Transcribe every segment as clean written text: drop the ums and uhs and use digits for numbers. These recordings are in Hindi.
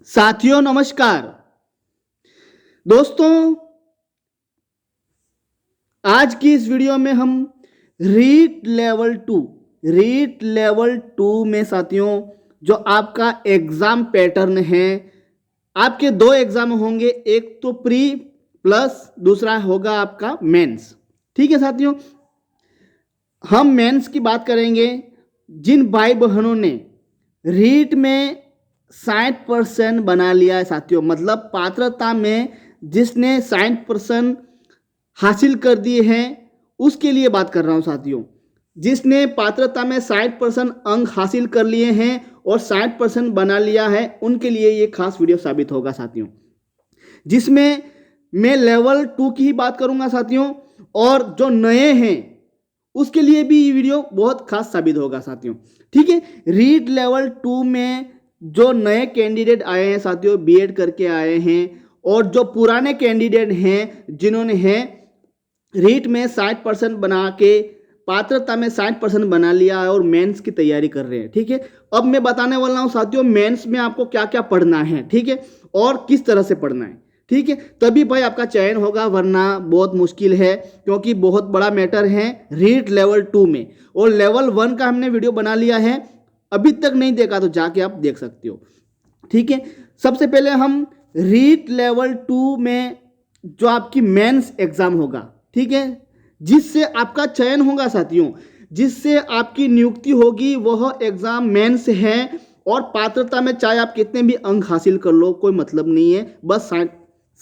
साथियों नमस्कार। दोस्तों, आज की इस वीडियो में हम रीट लेवल टू में साथियों जो आपका एग्जाम पैटर्न है, आपके दो एग्जाम होंगे, एक तो प्री प्लस दूसरा होगा आपका मेंस। ठीक है साथियों, हम मेंस की बात करेंगे। जिन भाई बहनों ने रीट में 60% बना लिया है साथियों, मतलब पात्रता में जिसने 60% हासिल कर दिए हैं, उसके लिए बात कर रहा हूं साथियों। जिसने पात्रता में 60% अंक हासिल कर लिए हैं और 60% बना लिया है, उनके लिए ये खास वीडियो साबित होगा साथियों, जिसमें मैं लेवल 2 की ही बात करूंगा साथियों। और जो नए हैं उसके लिए भी ये वीडियो बहुत खास साबित होगा साथियों। ठीक है, रीट लेवल 2 में जो नए कैंडिडेट आए हैं साथियों, बीएड करके आए हैं, और जो पुराने कैंडिडेट हैं जिन्होंने रीट में 60% बना के पात्रता में 60% बना लिया है और मेंस की तैयारी कर रहे हैं। ठीक है, अब मैं बताने वाला हूं साथियों मेंस में आपको क्या क्या पढ़ना है, ठीक है, और किस तरह से पढ़ना है। ठीक है, तभी भाई आपका चयन होगा, वरना बहुत मुश्किल है, क्योंकि बहुत बड़ा मैटर है रीट लेवल 2 में। और लेवल 1 का हमने वीडियो बना लिया है, अभी तक नहीं देखा तो जाके आप देख सकते हो। ठीक है, सबसे पहले हम रीट लेवल 2 में जो आपकी मेंस एग्जाम होगा, ठीक है, जिससे आपका चयन होगा साथियों, जिससे आपकी नियुक्ति होगी, वह एग्जाम मेंस है। और पात्रता में चाहे आप कितने भी अंक हासिल कर लो, कोई मतलब नहीं है, बस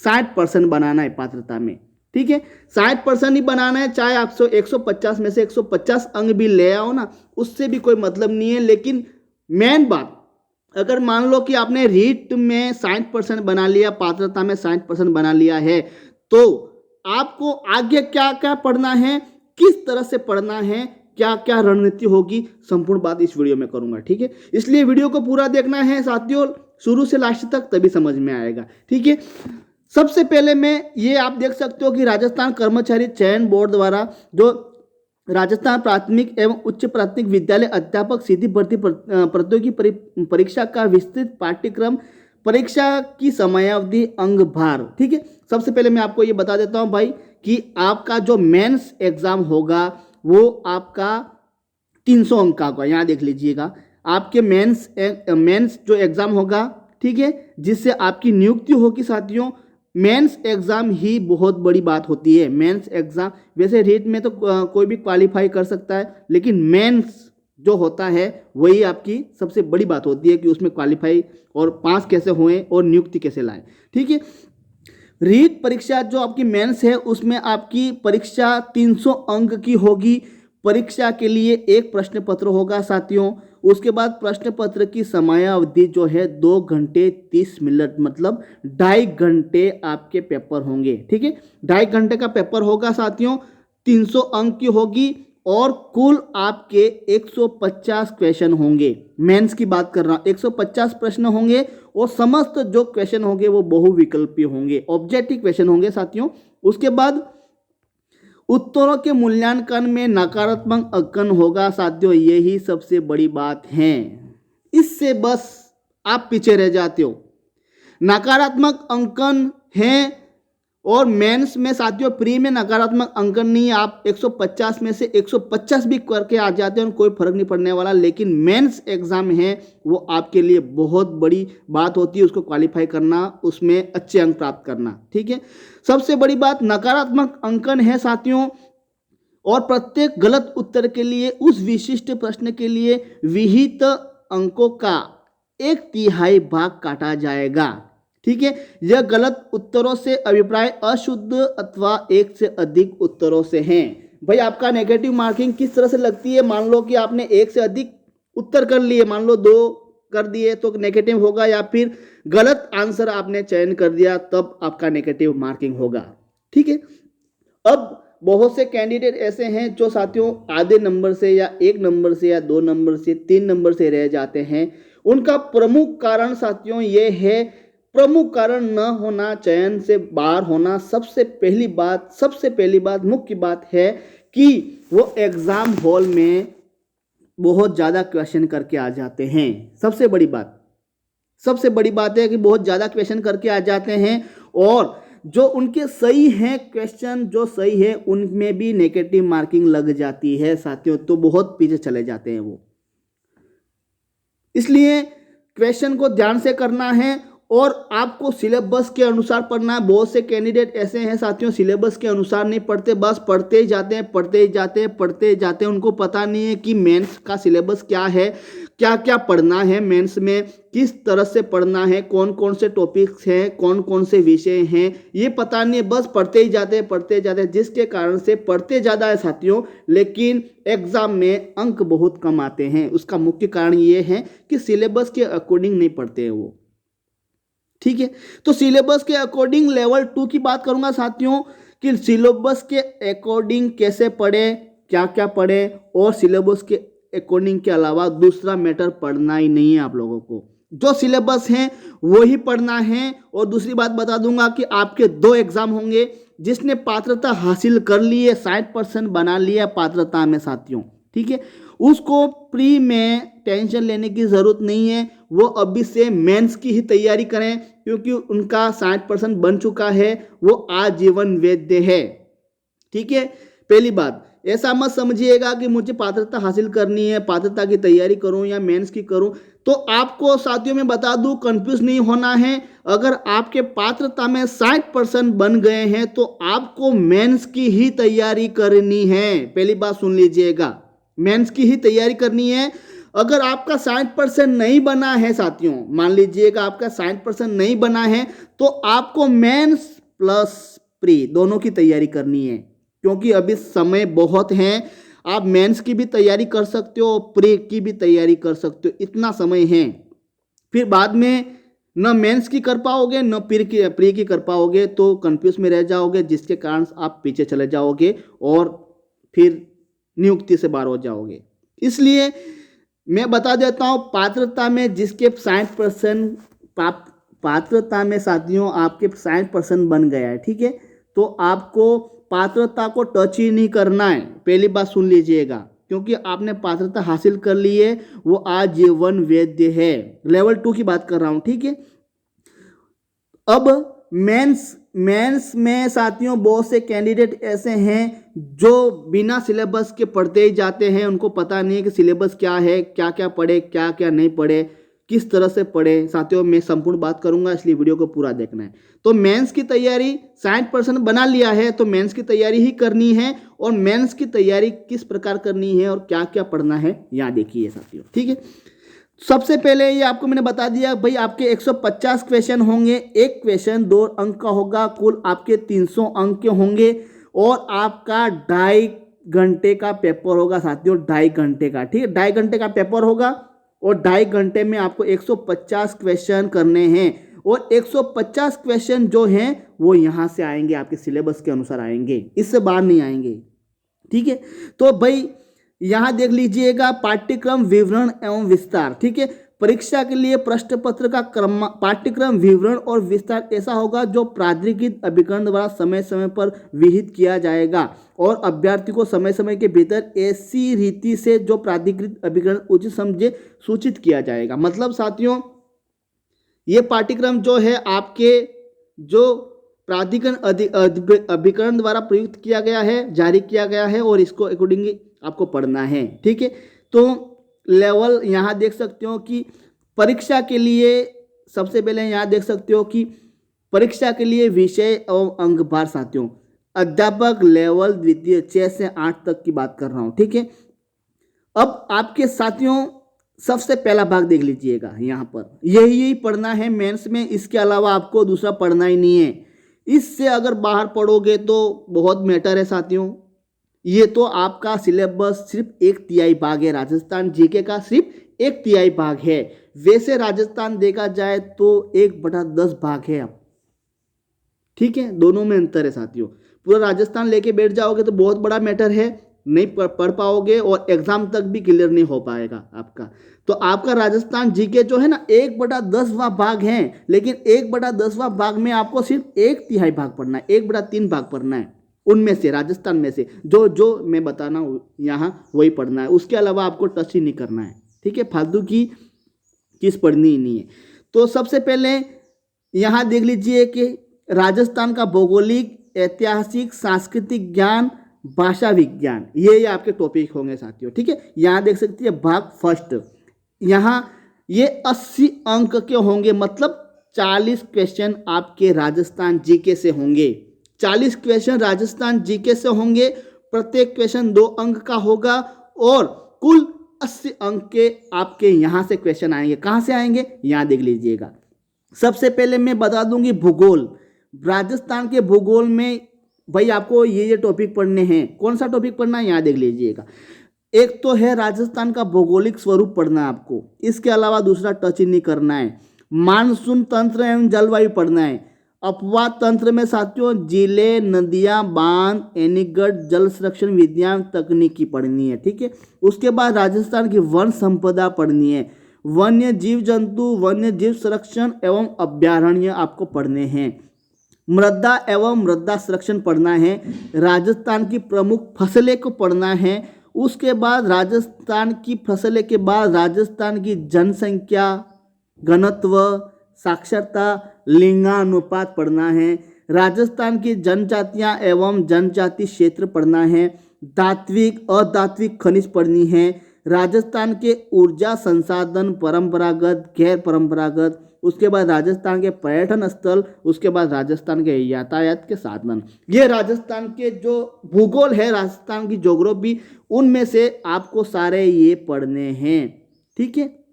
60% बनाना है पात्रता में। ठीक है, 60% ही बनाना है, चाहे आप 150 में से 150 अंक भी ले आओ ना, उससे भी कोई मतलब नहीं है। लेकिन मेन बात, अगर मान लो कि आपने रीट में 60% बना लिया, पात्रता में 60% बना लिया है, तो आपको आगे क्या क्या पढ़ना है, किस तरह से पढ़ना है, क्या क्या रणनीति होगी, संपूर्ण बात इस वीडियो में करूंगा। ठीक है, इसलिए वीडियो को पूरा देखना है साथियों, शुरू से लास्ट तक, तभी समझ में आएगा। ठीक है, सबसे पहले मैं ये आप देख सकते हो कि राजस्थान कर्मचारी चयन बोर्ड द्वारा जो राजस्थान प्राथमिक एवं उच्च प्राथमिक विद्यालय अध्यापक सीधी भर्ती प्रतियोगी परीक्षा का विस्तृत पाठ्यक्रम, परीक्षा की समयावधि, अंक भार। ठीक है, सबसे पहले मैं आपको ये बता देता हूं भाई कि आपका जो मेंस एग्जाम होगा वो आपका 300 अंक का होगा। यहाँ देख लीजिएगा, आपके मेंस जो एग्जाम होगा, ठीक है, जिससे आपकी नियुक्ति होगी साथियों। मेंस एग्जाम ही बहुत बड़ी बात होती है। मेंस एग्जाम, वैसे रीट में तो कोई भी क्वालिफाई कर सकता है, लेकिन मेंस जो होता है वही आपकी सबसे बड़ी बात होती है कि उसमें क्वालिफाई और पास कैसे हुए और नियुक्ति कैसे लाए। ठीक है, रीट परीक्षा जो आपकी मेंस है, उसमें आपकी परीक्षा 300 अंक की होगी। परीक्षा के लिए एक प्रश्न पत्र होगा साथियों। उसके बाद प्रश्न पत्र की समयावधि जो है 2 घंटे 30 मिनट, मतलब 2.5 घंटे आपके पेपर होंगे। ठीक है, 2.5 घंटे का पेपर होगा साथियों, 300 अंक की होगी, और कुल आपके 150 क्वेश्चन होंगे। मेंस की बात कर रहा हूं, 150 प्रश्न होंगे, और समस्त जो क्वेश्चन होंगे वो बहुविकल्पीय होंगे, ऑब्जेक्टिव क्वेश्चन होंगे साथियों। उसके बाद उत्तरों के मूल्यांकन में नकारात्मक अंकन होगा साथियों, यही सबसे बड़ी बात है। इससे बस आप पीछे रह जाते हो। नकारात्मक अंकन है, और मेंस में साथियों प्री में नकारात्मक अंकन नहीं है। आप 150 में से 150 भी करके आ जाते हैं, कोई फर्क नहीं पड़ने वाला। लेकिन मेंस एग्जाम है वो आपके लिए बहुत बड़ी बात होती है, उसको क्वालिफाई करना, उसमें अच्छे अंक प्राप्त करना। ठीक है, सबसे बड़ी बात नकारात्मक अंकन है साथियों, और प्रत्येक गलत उत्तर के लिए, उस विशिष्ट प्रश्न के लिए विहित अंकों का 1/3 भाग काटा जाएगा। ठीक है, यह गलत उत्तरों से अभिप्राय अशुद्ध अथवा एक से अधिक उत्तरों से हैं। भाई आपका नेगेटिव मार्किंग किस तरह से लगती है, मान लो कि आपने एक से अधिक उत्तर कर लिए, मान लो 2 कर दिए तो नेगेटिव होगा, या फिर गलत आंसर आपने चयन कर दिया तब आपका नेगेटिव मार्किंग होगा। ठीक है, अब बहुत से कैंडिडेट ऐसे हैं जो साथियों आधे नंबर से, या 1 नंबर से, या 2 नंबर से, 3 नंबर से रह जाते हैं। उनका प्रमुख कारण साथियों ये है, प्रमुख कारण न होना, चयन से बाहर होना। सबसे पहली बात मुख्य बात है कि वो एग्जाम हॉल में बहुत ज्यादा क्वेश्चन करके आ जाते हैं, सबसे बड़ी बात। सबसे बड़ी बात है कि बहुत ज़्यादा क्वेश्चन करके आ जाते हैं और जो उनके सही हैं क्वेश्चन जो सही है उनमें भी नेगेटिव मार्किंग लग जाती है साथियों, तो बहुत पीछे चले जाते हैं वो। इसलिए क्वेश्चन को ध्यान से करना है और आपको सिलेबस के अनुसार पढ़ना है। बहुत से कैंडिडेट ऐसे हैं साथियों सिलेबस के अनुसार नहीं पढ़ते, बस पढ़ते ही जाते हैं पढ़ते ही जाते हैं पढ़ते ही जाते हैं। उनको पता नहीं है कि मेंस का सिलेबस क्या है, क्या क्या पढ़ना है मेंस में, किस तरह से पढ़ना है, कौन कौन से टॉपिक्स हैं, कौन कौन से विषय हैं, ये पता नहीं है। बस पढ़ते ही जाते हैं पढ़ते ही जाते हैं, जिसके कारण से पढ़ते ज़्यादा है साथियों लेकिन एग्जाम में अंक बहुत कम आते हैं। उसका मुख्य कारण ये है कि सिलेबस के अकॉर्डिंग नहीं पढ़ते हैं वो। ठीक है, तो सिलेबस के अकॉर्डिंग लेवल 2 की बात करूंगा साथियों कि सिलेबस के अकॉर्डिंग कैसे पढ़े, क्या क्या पढ़े और सिलेबस के अकॉर्डिंग के अलावा दूसरा मैटर पढ़ना ही नहीं है आप लोगों को। जो सिलेबस है वो ही पढ़ना है। और दूसरी बात बता दूंगा कि आपके 2 एग्जाम होंगे। जिसने पात्रता हासिल कर ली है 60% बना लिया पात्रता में साथियों, ठीक है, उसको प्री में टेंशन लेने की ज़रूरत नहीं है। वो अभी से मेंस की ही तैयारी करें क्योंकि उनका 60% बन चुका है, वो आजीवन वैध है। ठीक है, पहली बात ऐसा मत समझिएगा कि मुझे पात्रता हासिल करनी है, पात्रता की तैयारी करूं या मेंस की करूं। तो आपको साथियों में बता दूं कंफ्यूज नहीं होना है। अगर आपके पात्रता में 60% बन गए हैं तो आपको मेंस की ही तैयारी करनी है। पहली बात सुन लीजिएगा, मेंस की ही तैयारी करनी है। अगर आपका 60% नहीं बना है साथियों, मान लीजिएगा आपका 60% नहीं बना है तो आपको मेंस प्लस प्री दोनों की तैयारी करनी है क्योंकि अभी समय बहुत है। आप मेंस की भी तैयारी कर सकते हो, प्री की भी तैयारी कर सकते हो, इतना समय है। फिर बाद में न मेंस की कर पाओगे न प्री की कर पाओगे तो कंफ्यूज में रह जाओगे, जिसके कारण आप पीछे चले जाओगे और फिर नियुक्ति से बाहर हो जाओगे। इसलिए मैं बता देता हूं पात्रता में जिसके 60% पात्रता में साथियों आपके 60% बन गया है, ठीक है, तो आपको पात्रता को टच ही नहीं करना है। पहली बात सुन लीजिएगा क्योंकि आपने पात्रता हासिल कर ली है, वो आजीवन वैध है। लेवल 2 की बात कर रहा हूं, ठीक है। अब मेंस में साथियों बहुत से कैंडिडेट ऐसे हैं जो बिना सिलेबस के पढ़ते ही जाते हैं। उनको पता नहीं है कि सिलेबस क्या है, क्या क्या पढ़े, क्या क्या नहीं पढ़े, किस तरह से पढ़े। साथियों मैं संपूर्ण बात करूंगा इसलिए वीडियो को पूरा देखना है। तो मेंस की तैयारी 60% बना लिया है तो मेंस की तैयारी ही करनी है। और मेंस की तैयारी किस प्रकार करनी है और क्या क्या पढ़ना है यहाँ देखिए साथियों, ठीक है। सबसे पहले ये आपको मैंने बता दिया भाई आपके 150 क्वेश्चन होंगे, एक क्वेश्चन 2 अंक का होगा, कुल आपके 300 अंक के होंगे और आपका 2.5 घंटे का पेपर होगा साथियों, 2.5 घंटे का, ठीक है, 2.5 घंटे का पेपर होगा और 2.5 घंटे में आपको 150 क्वेश्चन करने हैं। और 150 क्वेश्चन जो हैं वो यहाँ से आएंगे, आपके सिलेबस के अनुसार आएंगे, इससे बाहर नहीं आएंगे, ठीक है। तो भाई यहां देख लीजिएगा पाठ्यक्रम विवरण एवं विस्तार, ठीक है। परीक्षा के लिए प्रश्न पत्र का क्रम पाठ्यक्रम विवरण और विस्तार ऐसा होगा जो प्राधिकृत अभिकरण द्वारा समय समय पर विहित किया जाएगा और अभ्यर्थी को समय समय के भीतर ऐसी रीति से जो प्राधिकृत अभिकरण उचित समझे सूचित किया जाएगा। मतलब साथियों ये पाठ्यक्रम जो है आपके जो प्राधिकरण अभिकरण द्वारा प्रयुक्त किया गया है, जारी किया गया है और इसको अकॉर्डिंगली आपको पढ़ना है, ठीक है। तो लेवल यहाँ देख सकते हो कि परीक्षा के लिए सबसे पहले यहाँ देख सकते हो कि परीक्षा के लिए विषय एवं अंक भार साथियों अध्यापक लेवल द्वितीय 6 से 8 तक की बात कर रहा हूँ, ठीक है। अब आपके साथियों सबसे पहला भाग देख लीजिएगा, यहाँ पर यही पढ़ना है मेंस में, इसके अलावा आपको दूसरा पढ़ना ही नहीं है। इससे अगर बाहर पढ़ोगे तो बहुत मैटर है साथियों। ये तो आपका सिलेबस सिर्फ 1/3 भाग है, राजस्थान जीके का सिर्फ 1/3 भाग है। वैसे राजस्थान देखा जाए तो 1/10 भाग है अब, ठीक है, दोनों में अंतर है साथियों। पूरा राजस्थान लेके बैठ जाओगे तो बहुत बड़ा मैटर है, नहीं पढ़ पाओगे और एग्जाम तक भी क्लियर नहीं हो पाएगा आपका। तो आपका राजस्थान जीके जो है ना 1/10वां भाग है, लेकिन 1/10वां भाग में आपको सिर्फ 1/3 भाग पढ़ना है, 1/3 भाग पढ़ना है। उनमें से राजस्थान में से जो जो मैं बताना यहाँ वही पढ़ना है, उसके अलावा आपको टच ही नहीं करना है, ठीक है। फालतू की चीज़ पढ़नी ही नहीं है। तो सबसे पहले यहाँ देख लीजिए कि राजस्थान का भौगोलिक, ऐतिहासिक, सांस्कृतिक ज्ञान, भाषा विज्ञान, ये आपके टॉपिक होंगे साथियों। ठीक है, यहाँ देख सकते हैं भाग फर्स्ट, यहाँ ये 80 अंक के होंगे, मतलब 40 क्वेश्चन आपके राजस्थान जीके से होंगे। 40 क्वेश्चन राजस्थान जीके से होंगे, प्रत्येक क्वेश्चन 2 अंक का होगा और कुल 80 अंक के आपके यहाँ से क्वेश्चन आएंगे। कहाँ से आएंगे, यहाँ देख लीजिएगा। सबसे पहले मैं बता दूंगी भूगोल। राजस्थान के भूगोल में भाई आपको ये टॉपिक पढ़ने हैं। कौन सा टॉपिक पढ़ना है, यहाँ देख लीजिएगा। एक तो है राजस्थान का भौगोलिक स्वरूप पढ़ना है आपको, इसके अलावा दूसरा टच ही नहीं करना है। मानसून तंत्र एवं जलवायु पढ़ना है। अपवाद तंत्र में साथियों जिले, नदियां, बांध, एनीकट, जल संरक्षण विज्ञान, तकनीकी पढ़नी है। ठीक है, उसके बाद राजस्थान की वन संपदा पढ़नी है। वन्य जीव जंतु, वन्य जीव संरक्षण एवं अभ्यारण्य आपको पढ़ने हैं। मृदा एवं मृदा संरक्षण पढ़ना है। राजस्थान की प्रमुख फसलें को पढ़ना है। उसके बाद राजस्थान की फसलें के बाद राजस्थान की जनसंख्या, घनत्व, साक्षरता, लिंगानुपात पढ़ना है। राजस्थान की जनजातियां एवं जनजाति क्षेत्र पढ़ना है। धात्विक, अधात्विक खनिज पढ़नी है। राजस्थान के ऊर्जा संसाधन, परंपरागत, गैर परंपरागत, उसके बाद राजस्थान के पर्यटन स्थल, उसके बाद राजस्थान के यातायात के साधन। ये राजस्थान के जो भूगोल है, राजस्थान की ज्योग्राफी, उनमें से आपको सारे ये पढ़ने हैं। ठीक है,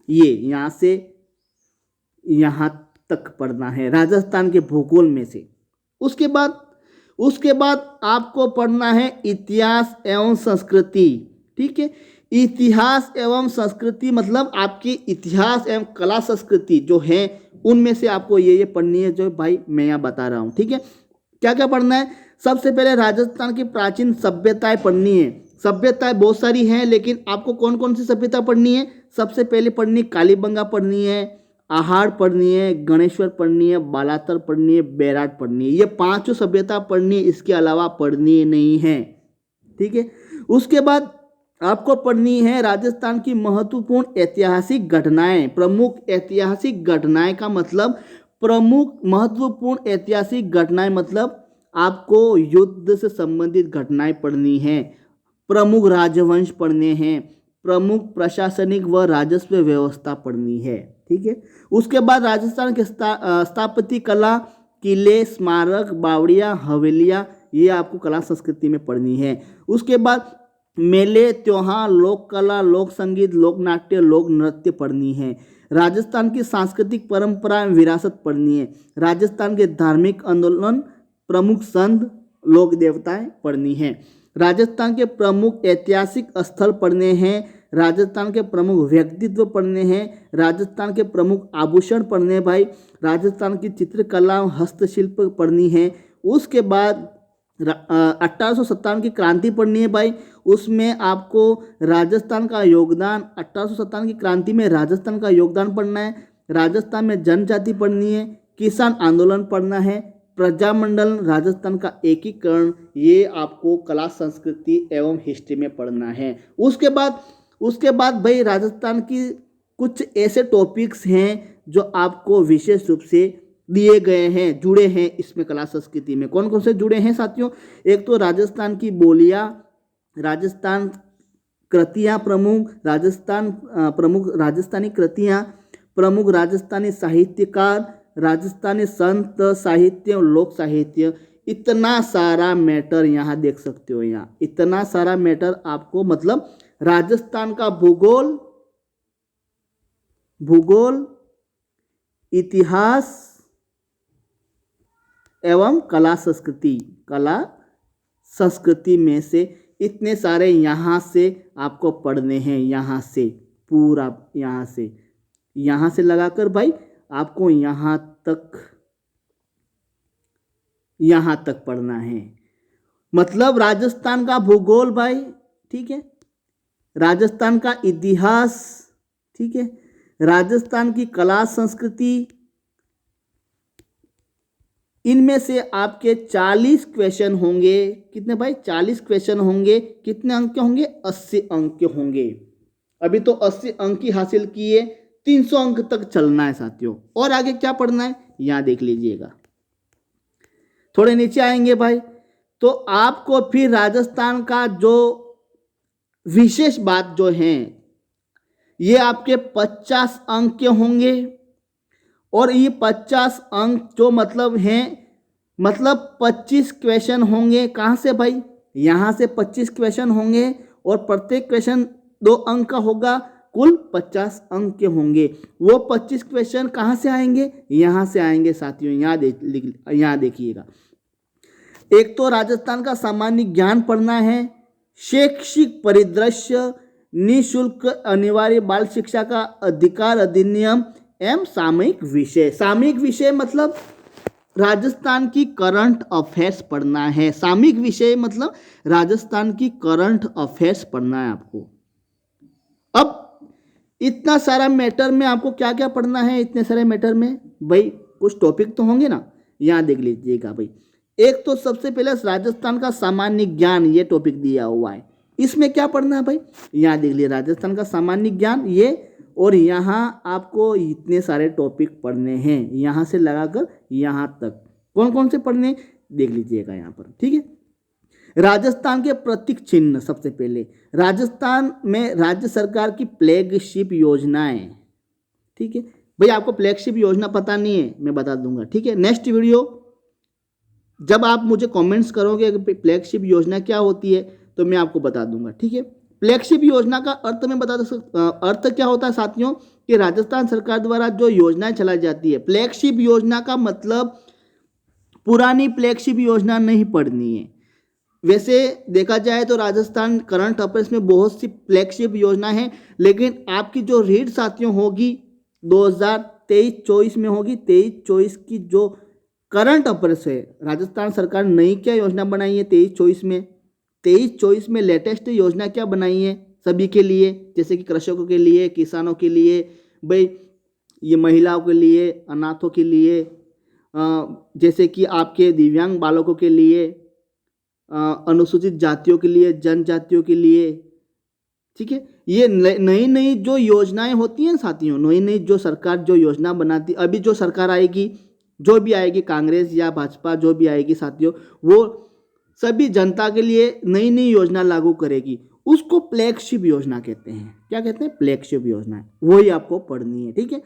ये यहाँ से यहाँ तक पढ़ना है राजस्थान के भूगोल में से। उसके बाद आपको पढ़ना है इतिहास एवं संस्कृति। ठीक है, इतिहास एवं संस्कृति मतलब आपकी इतिहास एवं कला संस्कृति जो है उनमें से आपको ये पढ़नी है, जो भाई मैं यहाँ बता रहा हूँ। ठीक है, क्या क्या पढ़ना है, सबसे पहले राजस्थान की प्राचीन सभ्यताएं पढ़नी है। सभ्यताएं बहुत सारी हैं, लेकिन आपको कौन कौन सी सभ्यता पढ़नी है, सबसे पहले पढ़नी कालीबंगा पढ़नी है, आहाड़ पढ़नी है, गणेश्वर पढ़नी है, बालातर पढ़नी है, बैराट पढ़नी है। ये 5 सभ्यता पढ़नी है, इसके अलावा पढ़नी नहीं है। ठीक है, उसके बाद आपको पढ़नी है राजस्थान की महत्वपूर्ण ऐतिहासिक घटनाएं। प्रमुख ऐतिहासिक घटनाएं का मतलब, प्रमुख महत्वपूर्ण ऐतिहासिक घटनाएं मतलब आपको युद्ध से संबंधित घटनाएं पढ़नी है। प्रमुख राजवंश पढ़ने हैं। प्रमुख प्रशासनिक व राजस्व व्यवस्था पढ़नी है। ठीक है, उसके बाद राजस्थान के स्थापत्य कला, किले, स्मारक, बावड़ियाँ, हवेलियाँ, ये आपको कला संस्कृति में पढ़नी है। उसके बाद मेले, त्योहार, लोक कला, लोक संगीत, लोक नाट्य, लोक नृत्य पढ़नी है। राजस्थान की सांस्कृतिक परंपरा विरासत पढ़नी है। राजस्थान के धार्मिक आंदोलन, प्रमुख संत, लोक देवताएं पढ़नी है। राजस्थान के प्रमुख ऐतिहासिक स्थल पढ़ने हैं। राजस्थान के प्रमुख व्यक्तित्व पढ़ने हैं। राजस्थान के प्रमुख आभूषण पढ़ने हैं भाई। राजस्थान की चित्रकला, हस्तशिल्प पढ़नी है। उसके बाद 1857 की क्रांति पढ़नी है भाई। उसमें आपको राजस्थान का योगदान, 1857 की क्रांति में राजस्थान का योगदान पढ़ना है। राजस्थान में जनजाति पढ़नी है। किसान आंदोलन पढ़ना है। प्रजामंडल, राजस्थान का एकीकरण, ये आपको कला संस्कृति एवं हिस्ट्री में पढ़ना है। उसके बाद भाई राजस्थान की कुछ ऐसे टॉपिक्स हैं जो आपको विशेष रूप से दिए गए हैं, जुड़े हैं इसमें कला संस्कृति में। कौन कौन से जुड़े हैं साथियों, एक तो राजस्थान की बोलियां, राजस्थान कृतियां, प्रमुख राजस्थानी कृतियां, प्रमुख राजस्थानी साहित्यकार, राजस्थानी संत साहित्य, लोक साहित्य, इतना सारा मैटर यहाँ देख सकते हो। यहाँ इतना सारा मैटर आपको, मतलब राजस्थान का भूगोल, इतिहास एवं कला संस्कृति में से इतने सारे यहाँ से आपको पढ़ने हैं। यहाँ से पूरा, यहाँ से लगाकर भाई आपको यहाँ तक पढ़ना है। मतलब राजस्थान का भूगोल भाई, ठीक है, राजस्थान का इतिहास, ठीक है, राजस्थान की कला संस्कृति, इनमें से आपके 40 क्वेश्चन होंगे। कितने भाई, 40 क्वेश्चन होंगे। कितने अंक के होंगे, 80 अंक के होंगे। अभी तो 80 अंक ही हासिल किए, 300 अंक तक चलना है साथियों। और आगे क्या पढ़ना है यहां देख लीजिएगा। थोड़े नीचे आएंगे भाई तो आपको फिर राजस्थान का जो विशेष बात जो है ये आपके 50 अंक के होंगे। और ये 50 अंक जो मतलब हैं मतलब 25 क्वेश्चन होंगे। कहाँ से भाई, यहाँ से 25 क्वेश्चन होंगे और प्रत्येक क्वेश्चन 2 अंक का होगा, कुल 50 अंक के होंगे। वो 25 क्वेश्चन कहाँ से आएंगे, यहाँ से आएंगे साथियों। यहाँ देखिएगा, एक तो राजस्थान का सामान्य ज्ञान पढ़ना है, शैक्षिक परिदृश्य, निःशुल्क अनिवार्य बाल शिक्षा का अधिकार अधिनियम एवं सामयिक विषय। सामयिक विषय मतलब राजस्थान की करंट अफेयर्स पढ़ना है। सामयिक विषय मतलब राजस्थान की करंट अफेयर्स पढ़ना है आपको। अब इतना सारा मैटर में आपको क्या क्या पढ़ना है, इतने सारे मैटर में भाई कुछ टॉपिक तो होंगे ना, यहाँ देख लीजिएगा भाई। एक तो सबसे पहले राजस्थान का सामान्य ज्ञान, ये टॉपिक दिया हुआ है। इसमें क्या पढ़ना है भाई, यहाँ देख लीजिए राजस्थान का सामान्य ज्ञान ये, और यहाँ आपको इतने सारे टॉपिक पढ़ने हैं, यहाँ से लगाकर यहाँ तक कौन कौन से पढ़ने देख लीजिएगा यहाँ पर, ठीक है। राजस्थान के प्रतीक चिन्ह, सबसे पहले राजस्थान में राज्य सरकार की फ्लैगशिप योजनाएं, ठीक है भाई। आपको फ्लैगशिप योजना पता नहीं है, मैं बता दूंगा, ठीक है। नेक्स्ट वीडियो जब आप मुझे कमेंट्स करोगे कि फ्लैगशिप योजना क्या होती है तो मैं आपको बता दूंगा, ठीक है। फ्लैगशिप योजना का अर्थ मैं बता सकता, अर्थ क्या होता है साथियों कि राजस्थान सरकार द्वारा जो योजनाएं चलाई जाती है। फ्लैगशिप योजना का मतलब पुरानी फ्लैगशिप योजना नहीं पढ़नी है। वैसे देखा जाए तो राजस्थान करंट अफेयर्स में बहुत सी फ्लैगशिप योजना है, लेकिन आपकी जो रीड साथियों होगी 2023-24 में होगी। 23-24 की जो करंट अफेयर्स है, राजस्थान सरकार नई क्या योजना बनाई है 23-24 में। 23-24 में लेटेस्ट योजना क्या बनाई है सभी के लिए, जैसे कि कृषकों के लिए, किसानों के लिए, भाई ये महिलाओं के लिए, अनाथों के लिए, जैसे कि आपके दिव्यांग बालकों के लिए, अनुसूचित जातियों के लिए, जनजातियों के लिए, ठीक है। ये नई नई जो योजनाएं होती हैं साथियों, नई नई जो सरकार जो योजना बनाती, अभी जो सरकार आएगी, जो भी आएगी, कांग्रेस या भाजपा जो भी आएगी साथियों, वो सभी जनता के लिए नई नई योजना लागू करेगी। उसको फ्लैगशिप योजना कहते हैं। क्या कहते हैं, फ्लैगशिप योजना, वही आपको पढ़नी है, ठीक है।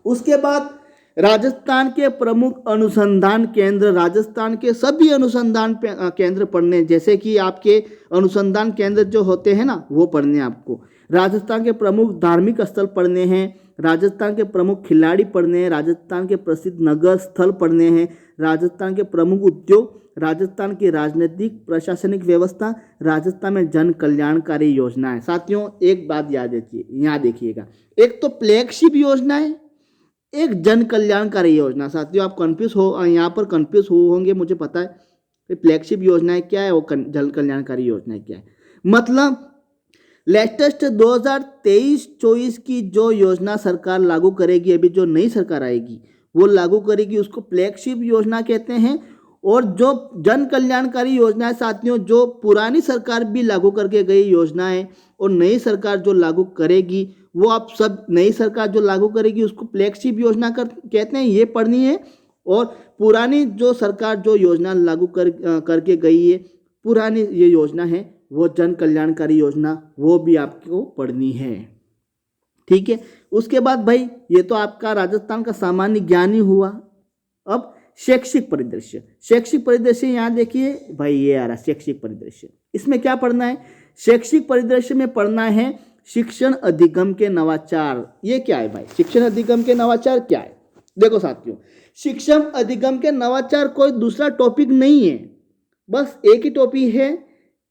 उसके बाद राजस्थान के प्रमुख अनुसंधान केंद्र, राजस्थान के सभी अनुसंधान केंद्र पढ़ने, जैसे कि आपके अनुसंधान केंद्र जो होते हैं ना वो पढ़ने हैं आपको। राजस्थान के प्रमुख धार्मिक स्थल पढ़ने हैं, राजस्थान के प्रमुख खिलाड़ी पढ़ने हैं, राजस्थान के प्रसिद्ध नगर स्थल पढ़ने हैं, राजस्थान के प्रमुख उद्योग, राजस्थान की राजनीतिक प्रशासनिक व्यवस्था, राजस्थान में जन कल्याणकारी योजनाएं। साथियों एक बात याद रखिए, यहाँ देखिएगा, एक तो फ्लैगशिप योजना है, एक जन कल्याणकारी योजना। साथियों आप कंफ्यूज हो, यहाँ पर कंफ्यूज होंगे, मुझे पता है। फ्लैगशिप योजना क्या है, वो जन कल्याणकारी योजना क्या है, मतलब लेटेस्ट 2023-24 की जो योजना सरकार लागू करेगी, अभी जो नई सरकार आएगी वो लागू करेगी, उसको फ्लैगशिप योजना कहते हैं। और जो जन कल्याणकारी योजना है साथियों, जो पुरानी सरकार भी लागू करके गई योजना है और नई सरकार जो लागू करेगी, वो आप सब नई सरकार जो लागू करेगी उसको फ्लैगशिप योजना कहते हैं, ये पढ़नी है। और पुरानी जो सरकार जो योजना लागू करके गई है, पुरानी ये योजना है वो जन कल्याणकारी योजना, वो भी आपको पढ़नी है, ठीक है। उसके बाद भाई ये तो आपका राजस्थान का सामान्य ज्ञान ही हुआ। अब शैक्षिक परिदृश्य, शैक्षिक परिदृश्य यहाँ देखिए भाई, ये आ रहा शैक्षिक परिदृश्य। इसमें क्या पढ़ना है, शैक्षिक परिदृश्य में पढ़ना है शिक्षण अधिगम के नवाचार। ये क्या है भाई, शिक्षण अधिगम के नवाचार क्या है। देखो साथियों, शिक्षण अधिगम के नवाचार कोई दूसरा टॉपिक नहीं है, बस एक ही टॉपिक है।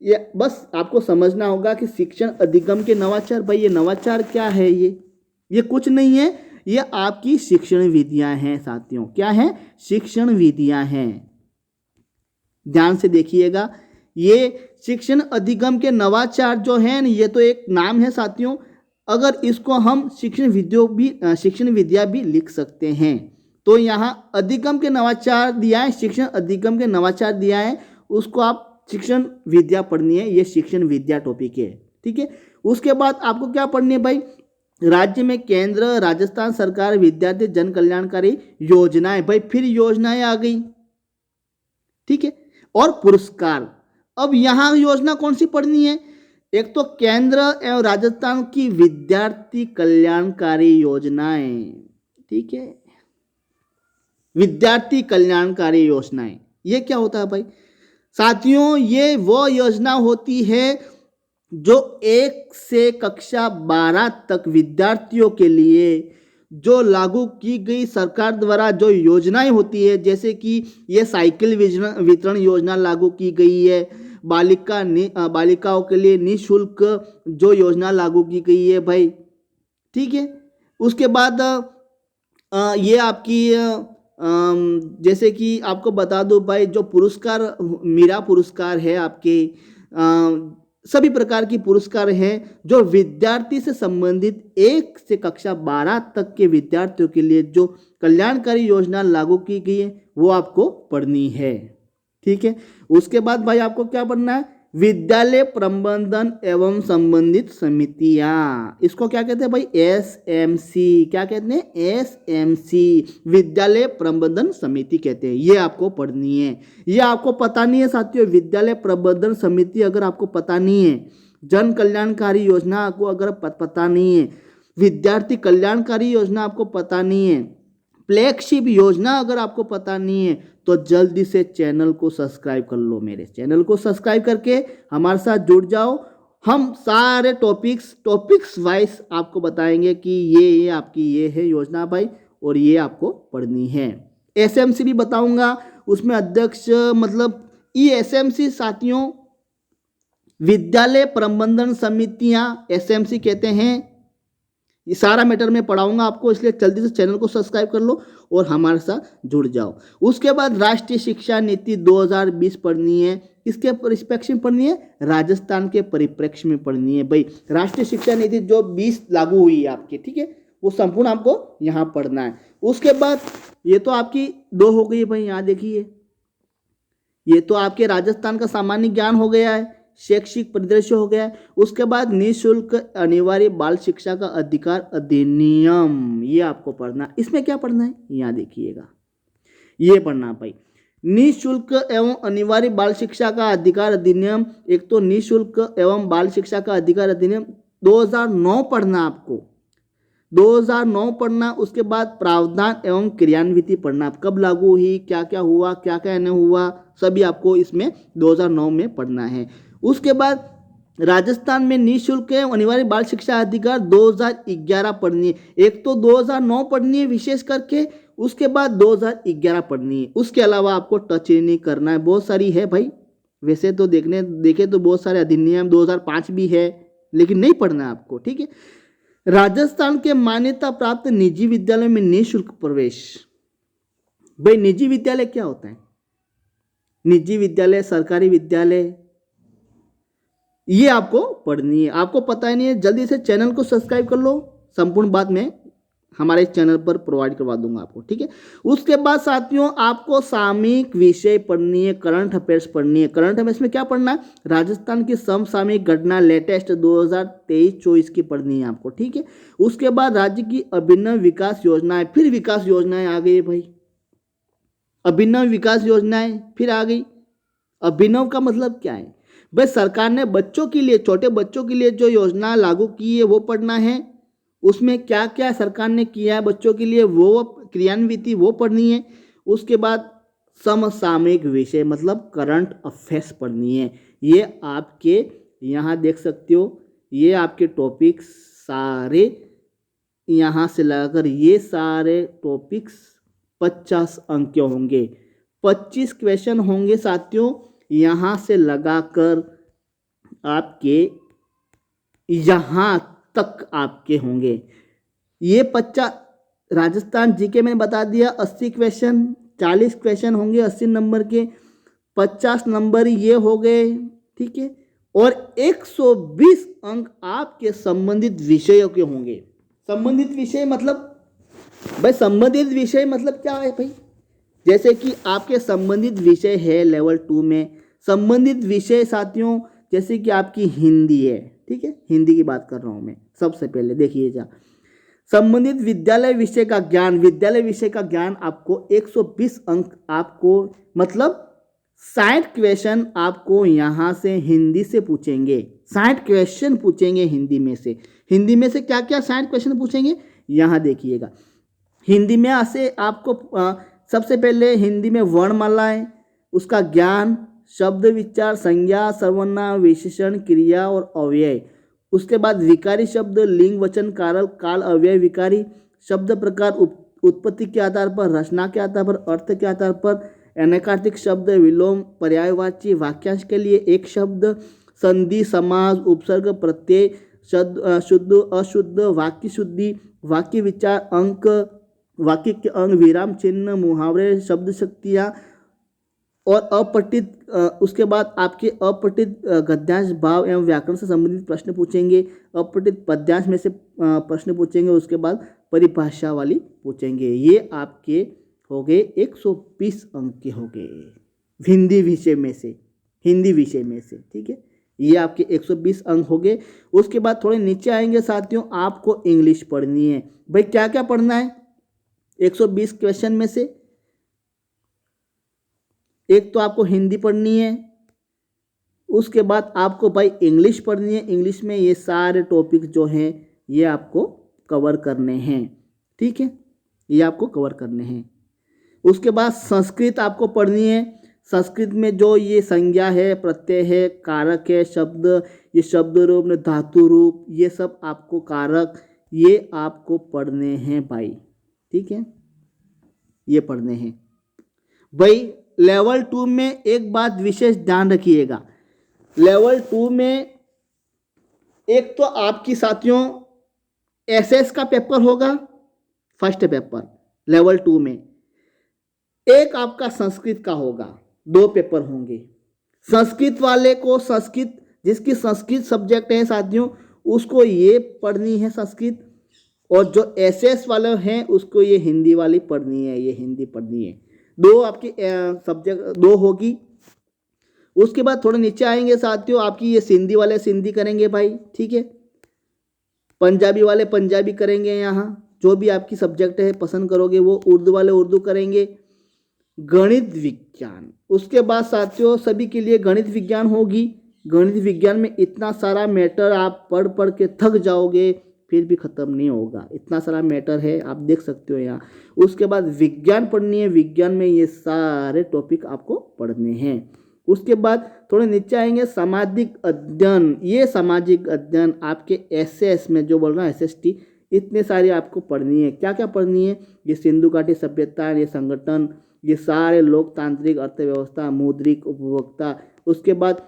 ये बस आपको समझना होगा कि शिक्षण अधिगम के नवाचार, भाई ये नवाचार क्या है, ये कुछ नहीं है, ये आपकी शिक्षण विधियां हैं साथियों। क्या है, शिक्षण विधियां हैं, ध्यान से देखिएगा। ये शिक्षण अधिगम के नवाचार जो है, ये तो एक नाम है साथियों। अगर इसको हम शिक्षण विद्या भी लिख सकते हैं, तो यहाँ अधिगम के नवाचार दिया है, शिक्षण अधिगम के नवाचार दिया है, उसको आप शिक्षण विद्या पढ़नी है, ये शिक्षण विद्या टॉपिक है, ठीक है। उसके बाद आपको क्या पढ़नी है भाई, राज्य में केंद्र राजस्थान सरकार विद्यार्थी जन कल्याणकारी योजनाएं, भाई फिर योजनाएं आ गई, ठीक है। और पुरस्कार, अब यहां योजना कौन सी पढ़नी है? एक तो केंद्र एवं राजस्थान की विद्यार्थी कल्याणकारी योजनाएं, ठीक है, विद्यार्थी कल्याणकारी योजनाएं, ये क्या होता है भाई साथियों? ये वो योजना होती है जो 1 से कक्षा 12 तक विद्यार्थियों के लिए जो लागू की गई सरकार द्वारा जो योजनाएं होती है, जैसे कि ये साइकिल वितरण योजना लागू की गई है, बालिकाओं के लिए निःशुल्क जो योजना लागू की गई है भाई, ठीक है। उसके बाद ये आपकी जैसे कि आपको बता दो भाई, जो पुरस्कार मीरा पुरस्कार है आपके, सभी प्रकार की पुरस्कार हैं जो विद्यार्थी से संबंधित 1 से कक्षा 12 तक के विद्यार्थियों के लिए जो कल्याणकारी योजना लागू की गई है वो आपको पढ़नी है, ठीक है। उसके बाद भाई आपको क्या पढ़ना है? विद्यालय प्रबंधन एवं संबंधित समितियां, इसको क्या कहते हैं भाई? SMC, क्या कहते हैं? SMC, विद्यालय प्रबंधन समिति कहते हैं। ये आपको पढ़नी है, ये आपको पता नहीं है साथियों। विद्यालय प्रबंधन समिति अगर आपको पता नहीं है, जन कल्याणकारी योजना आपको अगर पता नहीं है, विद्यार्थी कल्याणकारी योजना आपको पता नहीं है, फ्लैगशिप योजना अगर आपको पता नहीं है, तो जल्दी से चैनल को सब्सक्राइब कर लो। मेरे चैनल को सब्सक्राइब करके हमारे साथ जुड़ जाओ। हम सारे टॉपिक्स वाइज आपको बताएंगे कि ये आपकी ये है योजना भाई, और ये आपको पढ़नी है। SMC भी बताऊंगा, उसमें अध्यक्ष मतलब SMC साथियों, विद्यालय प्रबंधन समितियां SMC कहते हैं। ये सारा मैटर मैं पढ़ाऊंगा आपको, इसलिए जल्दी से चैनल को सब्सक्राइब कर लो और हमारे साथ जुड़ जाओ। उसके बाद राष्ट्रीय शिक्षा नीति 2020 पढ़नी है। किसके परिप्रेक्ष्य में पढ़नी है? राजस्थान के परिप्रेक्ष्य में पढ़नी है भाई। राष्ट्रीय शिक्षा नीति जो 20 लागू हुई है आपकी, ठीक है, वो संपूर्ण आपको यहाँ पढ़ना है। उसके बाद ये तो आपकी 2 हो गई भाई, यहाँ देखिए, ये तो आपके राजस्थान का सामान्य ज्ञान हो गया है, शैक्षिक परिदृश्य हो गया है। उसके बाद निःशुल्क अनिवार्य बाल शिक्षा का अधिकार अधिनियम, ये आपको पढ़ना। इसमें क्या पढ़ना है? यहाँ देखिएगा, ये पढ़ना भाई, निःशुल्क एवं अनिवार्य बाल शिक्षा का अधिकार अधिनियम। एक तो निःशुल्क एवं बाल शिक्षा का अधिकार अधिनियम 2009 पढ़ना आपको, 2009 पढ़ना। उसके बाद प्रावधान एवं क्रियान्विति पढ़ना, कब लागू हुई, क्या क्या हुआ, क्या क्या नहीं हुआ, सभी आपको इसमें 2009 में पढ़ना है। उसके बाद राजस्थान में निःशुल्क एवं अनिवार्य बाल शिक्षा अधिकार 2011 पढ़नी है। एक तो 2009 पढ़नी है विशेष करके, उसके बाद 2011 पढ़नी है। उसके अलावा आपको टच नहीं करना है, बहुत सारी है भाई। वैसे तो देखे तो बहुत सारे अधिनियम 2005 भी है, लेकिन नहीं पढ़ना है आपको, ठीक है। राजस्थान के मान्यता प्राप्त निजी विद्यालय में निःशुल्क प्रवेश, भाई निजी विद्यालय क्या होता है? निजी विद्यालय, सरकारी विद्यालय, ये आपको पढ़नी है। आपको पता ही नहीं है, जल्दी से चैनल को सब्सक्राइब कर लो, संपूर्ण बात मैं हमारे चैनल पर प्रोवाइड करवा दूंगा आपको, ठीक है। उसके बाद साथियों आपको सामयिक विषय पढ़नी है, करंट अफेयर्स पढ़नी है। करंट अफेयर्स में क्या पढ़ना है? राजस्थान की समसामयिक घटना लेटेस्ट 2023-24 की पढ़नी है आपको, ठीक है। उसके बाद राज्य की अभिनव विकास योजनाएं, फिर विकास योजनाएं आ गई भाई, अभिनव विकास योजनाएं फिर आ गई। अभिनव का मतलब क्या है भाई? सरकार ने बच्चों के लिए, छोटे बच्चों के लिए जो योजना लागू की है वो पढ़ना है। उसमें क्या क्या सरकार ने किया है बच्चों के लिए, वो क्रियान्विति वो पढ़नी है। उसके बाद समसामयिक विषय मतलब करंट अफेयर्स पढ़नी है। ये आपके यहाँ देख सकते हो, ये आपके टॉपिक्स सारे यहाँ से लगाकर ये सारे टॉपिक्स 50 अंक के होंगे, 25 क्वेश्चन होंगे साथियों। यहाँ से लगाकर आपके यहाँ तक आपके होंगे। ये 50 राजस्थान जीके मैंने बता दिया, 80 क्वेश्चन, 40 क्वेश्चन होंगे 80 नंबर के, 50 नंबर ये हो गए, ठीक है। और 120 अंक आपके संबंधित विषयों के होंगे। संबंधित विषय मतलब भाई, संबंधित विषय मतलब क्या है भाई? जैसे कि आपके संबंधित विषय है लेवल 2 में, संबंधित विषय साथियों जैसे कि आपकी हिंदी है, ठीक है, हिंदी की बात कर रहा हूँ मैं। सबसे पहले देखिए जा, संबंधित विद्यालय विषय का ज्ञान, विद्यालय विषय का ज्ञान आपको 120 अंक आपको मतलब 60 क्वेश्चन आपको यहाँ से हिंदी से पूछेंगे। 60 क्वेश्चन पूछेंगे हिंदी में से। हिंदी में से क्या क्या 60 क्वेश्चन पूछेंगे यहाँ देखिएगा। हिंदी में ऐसे आपको सबसे पहले हिंदी में वर्णमालाएं, उसका ज्ञान, शब्द विचार, संज्ञा, सर्वनाम, विशेषण, क्रिया और अव्यय। उसके बाद विकारी शब्द, लिंग, वचन, कारक, काल, अव्यय, विकारी शब्द प्रकार, उत्पत्ति के आधार पर, रचना के आधार पर, अर्थ के आधार पर, अनैकार्तिक शब्द, विलोम, पर्यायवाची, वाक्यांश के लिए एक शब्द, संधि, समास, उपसर्ग, प्रत्यय, शुद्ध अशुद्ध, वाक्य शुद्धि, वाक्य विचार, अंक, वाक्य के अंग, विराम चिन्ह, मुहावरे, शब्द शक्तियाँ और अपठित। उसके बाद आपके अपठित गद्यांश, भाव एवं व्याकरण से संबंधित प्रश्न पूछेंगे। अपठित पद्यांश में से प्रश्न पूछेंगे। उसके बाद परिभाषा वाली पूछेंगे। ये आपके हो गए 120 अंक के हो गए हिंदी विषय में से, हिंदी विषय में से। ठीक है, ये आपके 120 अंक हो गए। उसके बाद थोड़े नीचे आएंगे साथियों, आपको इंग्लिश पढ़नी है। भाई क्या क्या पढ़ना है 120 क्वेश्चन में से? एक तो आपको हिंदी पढ़नी है, उसके बाद आपको भाई इंग्लिश पढ़नी है। इंग्लिश में ये सारे टॉपिक जो हैं ये आपको कवर करने हैं। ठीक है, ये आपको कवर करने हैं। उसके बाद संस्कृत आपको पढ़नी है। संस्कृत में जो ये संज्ञा है, प्रत्यय है, कारक है, शब्द, ये शब्द रूप, धातु रूप, ये सब आपको कारक, ये आपको पढ़ने हैं भाई। ठीक है, ये पढ़ने हैं भाई। लेवल 2 में एक बात विशेष ध्यान रखिएगा। लेवल 2 में एक तो आपकी साथियों एसएस का पेपर होगा, फर्स्ट पेपर लेवल 2 में। एक आपका संस्कृत का होगा, 2 पेपर होंगे। संस्कृत वाले को संस्कृत, जिसकी संस्कृत सब्जेक्ट है साथियों, उसको ये पढ़नी है संस्कृत, और जो एसएस वाले हैं उसको ये हिंदी वाली पढ़नी है, ये हिंदी पढ़नी है। 2 आपकी सब्जेक्ट 2 होगी। उसके बाद थोड़े नीचे आएंगे साथियों, आपकी ये सिंधी वाले सिंधी करेंगे भाई। ठीक है, पंजाबी वाले पंजाबी करेंगे। यहाँ जो भी आपकी सब्जेक्ट है पसंद करोगे वो, उर्दू वाले उर्दू करेंगे। गणित विज्ञान, उसके बाद साथियों सभी के लिए गणित विज्ञान होगी। गणित विज्ञान में इतना सारा मैटर आप पढ़ पढ़ के थक जाओगे, फिर भी ख़त्म नहीं होगा। इतना सारा मैटर है, आप देख सकते हो यहाँ। उसके बाद विज्ञान पढ़नी है। विज्ञान में ये सारे टॉपिक आपको पढ़ने हैं। उसके बाद थोड़े नीचे आएंगे, सामाजिक अध्ययन। ये सामाजिक अध्ययन आपके एसएस में जो बोल रहा है एसएसटी, इतने सारी आपको पढ़नी है। क्या क्या पढ़नी है? ये सिंधु घाटी सभ्यता, ये संगठन, ये सारे लोकतांत्रिक, अर्थव्यवस्था, मौद्रिक, उपभोक्ता। उसके बाद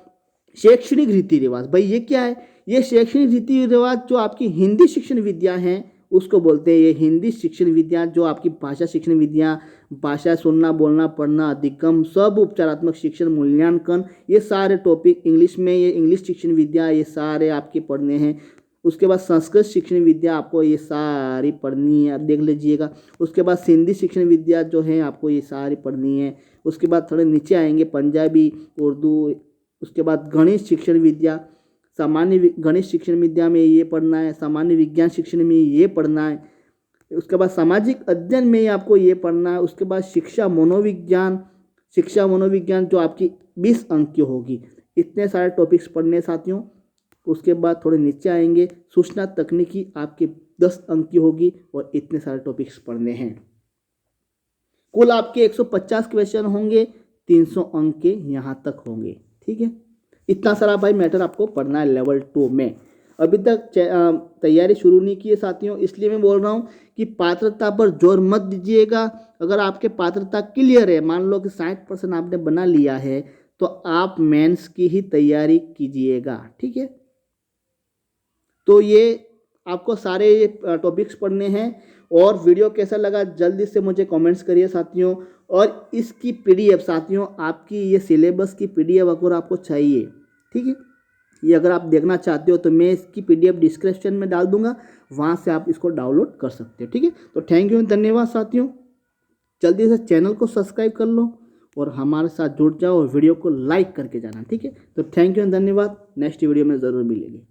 शैक्षणिक रीति रिवाज। भाई ये क्या है? ये शैक्षणिक रीति रिवाज जो आपकी हिंदी शिक्षण विद्या हैं उसको बोलते हैं। ये हिंदी शिक्षण विद्या जो आपकी भाषा शिक्षण विद्या, भाषा सुनना, बोलना, पढ़ना, अधिगम, सब उपचारात्मक शिक्षण, मूल्यांकन, ये सारे टॉपिक इंग्लिश में, ये इंग्लिश शिक्षण विद्या, ये सारे आपके पढ़ने हैं। उसके बाद संस्कृत शिक्षण विद्या आपको ये सारी पढ़नी है, आप देख लीजिएगा। उसके बाद सिंधी शिक्षण विद्या जो है आपको ये सारी पढ़नी है। उसके बाद थोड़े नीचे आएंगे पंजाबी, उर्दू। उसके बाद गणित शिक्षण विद्या, सामान्य गणित शिक्षण विद्या में ये पढ़ना है। सामान्य विज्ञान शिक्षण में ये पढ़ना है। उसके बाद सामाजिक अध्ययन में आपको ये पढ़ना है। उसके बाद शिक्षा मनोविज्ञान, शिक्षा मनोविज्ञान जो आपकी 20 अंक की होगी। इतने सारे टॉपिक्स पढ़ने साथियों। उसके बाद थोड़े नीचे आएंगे, सूचना तकनीकी आपके 10 अंक की होगी और इतने सारे टॉपिक्स पढ़ने हैं। कुल आपके 150 क्वेश्चन होंगे, 300 अंक के यहाँ तक होंगे। ठीक है, इतना सारा भाई मैटर आपको पढ़ना है लेवल 2 में। अभी तक तैयारी शुरू नहीं की है साथियों, इसलिए मैं बोल रहा हूँ कि पात्रता पर जोर मत दीजिएगा। अगर आपके पात्रता क्लियर है, मान लो कि 60% आपने बना लिया है, तो आप मेंस की ही तैयारी कीजिएगा। ठीक है, तो ये आपको सारे टॉपिक्स पढ़ने हैं। और वीडियो कैसा लगा जल्दी से मुझे कमेंट्स करिए साथियों। और इसकी पीडीएफ साथियों, आपकी ये सिलेबस की पीडीएफ अगर आपको चाहिए, ठीक है, ये अगर आप देखना चाहते हो तो मैं इसकी पीडीएफ डिस्क्रिप्शन में डाल दूंगा, वहाँ से आप इसको डाउनलोड कर सकते हो। ठीक है, तो थैंक यू, धन्यवाद साथियों। जल्दी से चैनल को सब्सक्राइब कर लो और हमारे साथ जुड़ जाओ और वीडियो को लाइक करके जाना। ठीक है, तो थैंक यू, धन्यवाद। नेक्स्ट वीडियो में ज़रूर मिलेंगे।